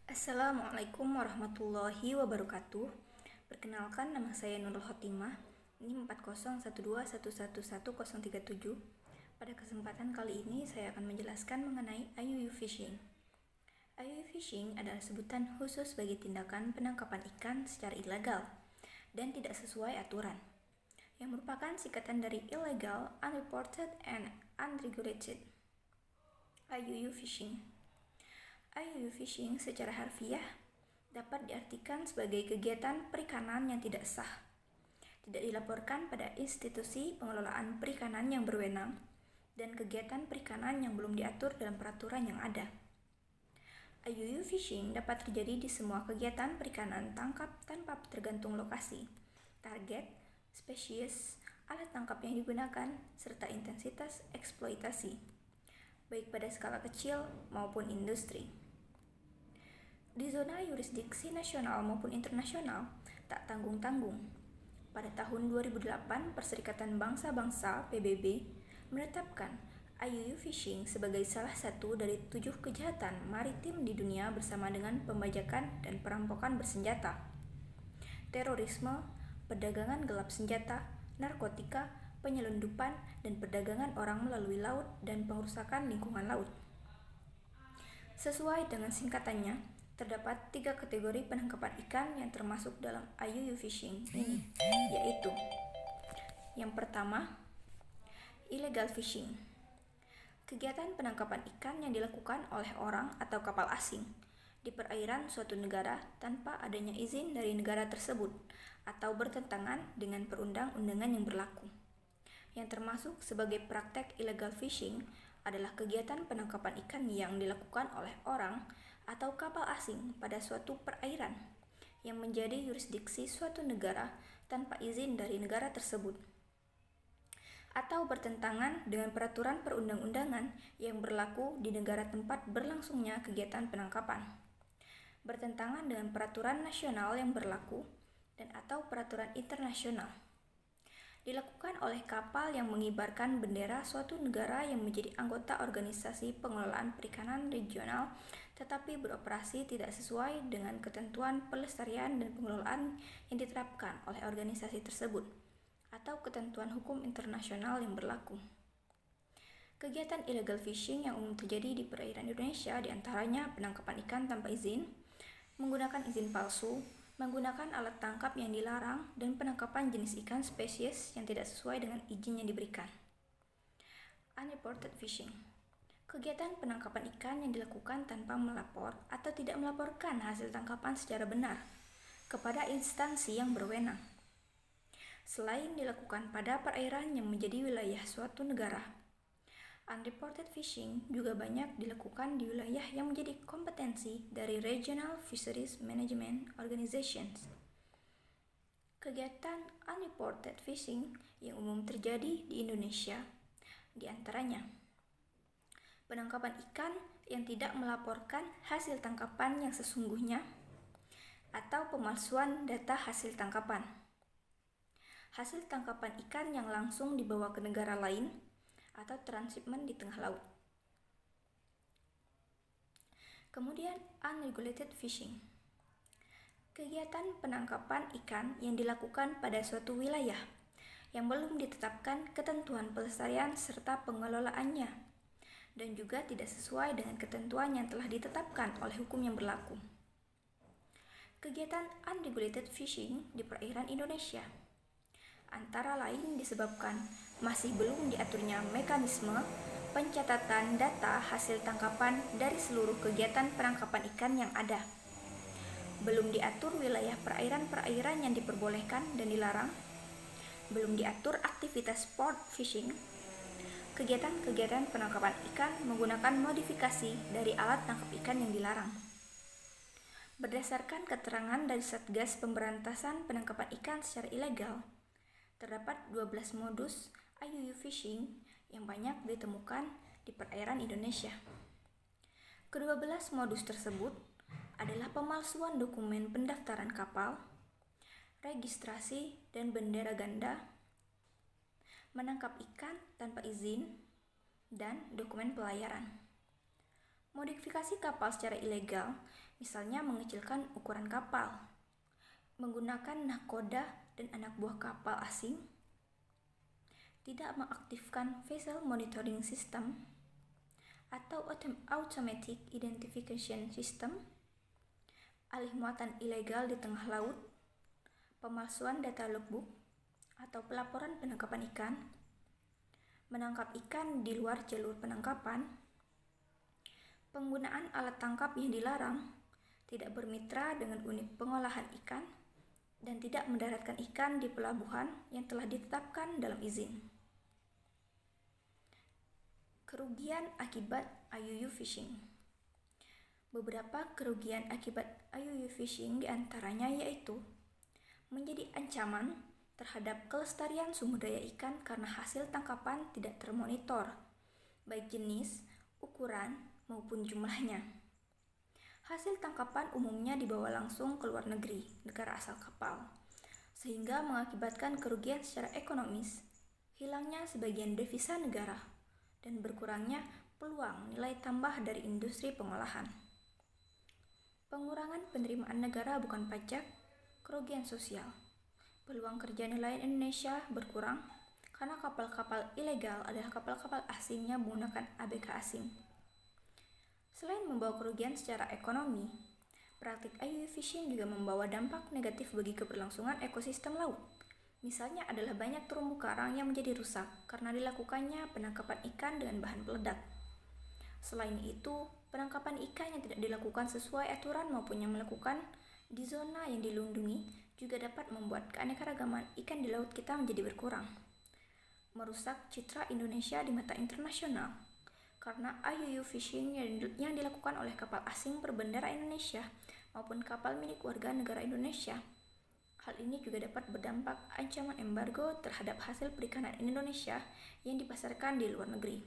Assalamualaikum warahmatullahi wabarakatuh. Perkenalkan, nama saya Nurul Khotimah, NIM 4012111037. Pada kesempatan kali ini saya akan menjelaskan mengenai IUU Fishing. IUU Fishing adalah sebutan khusus bagi tindakan penangkapan ikan secara ilegal dan tidak sesuai aturan, yang merupakan singkatan dari Illegal, Unreported, and Unregulated. IUU Fishing. IUU Fishing secara harfiah dapat diartikan sebagai kegiatan perikanan yang tidak sah, tidak dilaporkan pada institusi pengelolaan perikanan yang berwenang, dan kegiatan perikanan yang belum diatur dalam peraturan yang ada. IUU Fishing dapat terjadi di semua kegiatan perikanan tangkap tanpa tergantung lokasi, target, spesies, alat tangkap yang digunakan, serta intensitas eksploitasi, baik pada skala kecil maupun industri. Di zona yurisdiksi nasional maupun internasional, tak tanggung-tanggung. Pada tahun 2008, Perserikatan Bangsa-Bangsa (PBB) menetapkan IUU Fishing sebagai salah satu dari 7 kejahatan maritim di dunia bersama dengan pembajakan dan perampokan bersenjata, terorisme, perdagangan gelap senjata, narkotika, penyelundupan, dan perdagangan orang melalui laut dan pengerusakan lingkungan laut. Sesuai dengan singkatannya, terdapat 3 kategori penangkapan ikan yang termasuk dalam IUU Fishing ini, yaitu: yang pertama, illegal fishing. Kegiatan penangkapan ikan yang dilakukan oleh orang atau kapal asing di perairan suatu negara tanpa adanya izin dari negara tersebut atau bertentangan dengan perundang-undangan yang berlaku. Yang termasuk sebagai praktek illegal fishing adalah kegiatan penangkapan ikan yang dilakukan oleh orang atau kapal asing pada suatu perairan yang menjadi yurisdiksi suatu negara tanpa izin dari negara tersebut, atau bertentangan dengan peraturan perundang-undangan yang berlaku di negara tempat berlangsungnya kegiatan penangkapan, bertentangan dengan peraturan nasional yang berlaku dan atau peraturan internasional, dilakukan oleh kapal yang mengibarkan bendera suatu negara yang menjadi anggota organisasi pengelolaan perikanan regional tetapi beroperasi tidak sesuai dengan ketentuan pelestarian dan pengelolaan yang diterapkan oleh organisasi tersebut atau ketentuan hukum internasional yang berlaku. Kegiatan illegal fishing yang umum terjadi di perairan Indonesia diantaranya penangkapan ikan tanpa izin, menggunakan izin palsu, menggunakan alat tangkap yang dilarang, dan penangkapan jenis ikan spesies yang tidak sesuai dengan izin yang diberikan. Unreported fishing. Kegiatan penangkapan ikan yang dilakukan tanpa melapor atau tidak melaporkan hasil tangkapan secara benar kepada instansi yang berwenang. Selain dilakukan pada perairan yang menjadi wilayah suatu negara, unreported fishing juga banyak dilakukan di wilayah yang menjadi kompetensi dari Regional Fisheries Management Organizations. Kegiatan unreported fishing yang umum terjadi di Indonesia diantaranya: penangkapan ikan yang tidak melaporkan hasil tangkapan yang sesungguhnya atau pemalsuan data hasil tangkapan, hasil tangkapan ikan yang langsung dibawa ke negara lain atau transhipment di tengah laut. Kemudian unregulated fishing. Kegiatan penangkapan ikan yang dilakukan pada suatu wilayah yang belum ditetapkan ketentuan pelestarian serta pengelolaannya dan juga tidak sesuai dengan ketentuan yang telah ditetapkan oleh hukum yang berlaku. Kegiatan unregulated fishing di perairan Indonesia antara lain disebabkan masih belum diaturnya mekanisme pencatatan data hasil tangkapan dari seluruh kegiatan penangkapan ikan yang ada, belum diatur wilayah perairan-perairan yang diperbolehkan dan dilarang, belum diatur aktivitas sport fishing, kegiatan-kegiatan penangkapan ikan menggunakan modifikasi dari alat tangkap ikan yang dilarang. Berdasarkan keterangan dari Satgas Pemberantasan Penangkapan Ikan secara Ilegal, terdapat 12 modus IUU Fishing yang banyak ditemukan di perairan Indonesia. Ke-12 modus tersebut adalah pemalsuan dokumen pendaftaran kapal, registrasi dan bendera ganda, menangkap ikan tanpa izin, dan dokumen pelayaran. Modifikasi kapal secara ilegal, misalnya mengecilkan ukuran kapal, menggunakan nahkoda dan anak buah kapal asing, tidak mengaktifkan vessel monitoring system atau automatic identification system, alih muatan ilegal di tengah laut, pemalsuan data logbook atau pelaporan penangkapan ikan, menangkap ikan di luar jalur penangkapan, penggunaan alat tangkap yang dilarang, tidak bermitra dengan unit pengolahan ikan, dan tidak mendaratkan ikan di pelabuhan yang telah ditetapkan dalam izin. Kerugian akibat IUU fishing. Beberapa kerugian akibat IUU fishing diantaranya yaitu menjadi ancaman terhadap kelestarian sumber daya ikan karena hasil tangkapan tidak termonitor, baik jenis, ukuran, maupun jumlahnya. Hasil tangkapan umumnya dibawa langsung ke luar negeri, negara asal kapal, sehingga mengakibatkan kerugian secara ekonomis, hilangnya sebagian devisa negara, dan berkurangnya peluang nilai tambah dari industri pengolahan. Pengurangan penerimaan negara bukan pajak, kerugian sosial. Peluang kerja nelayan Indonesia berkurang karena kapal-kapal ilegal adalah kapal-kapal asing yang menggunakan ABK asing. Selain membawa kerugian secara ekonomi, praktik IUU fishing juga membawa dampak negatif bagi keberlangsungan ekosistem laut. Misalnya adalah banyak terumbu karang yang menjadi rusak karena dilakukannya penangkapan ikan dengan bahan peledak. Selain itu, penangkapan ikan yang tidak dilakukan sesuai aturan maupun yang melakukan di zona yang dilindungi juga dapat membuat keanekaragaman ikan di laut kita menjadi berkurang. Merusak citra Indonesia di mata internasional karena IUU fishing yang dilakukan oleh kapal asing berbendera Indonesia maupun kapal milik warga negara Indonesia. Hal ini juga dapat berdampak ancaman embargo terhadap hasil perikanan Indonesia yang dipasarkan di luar negeri.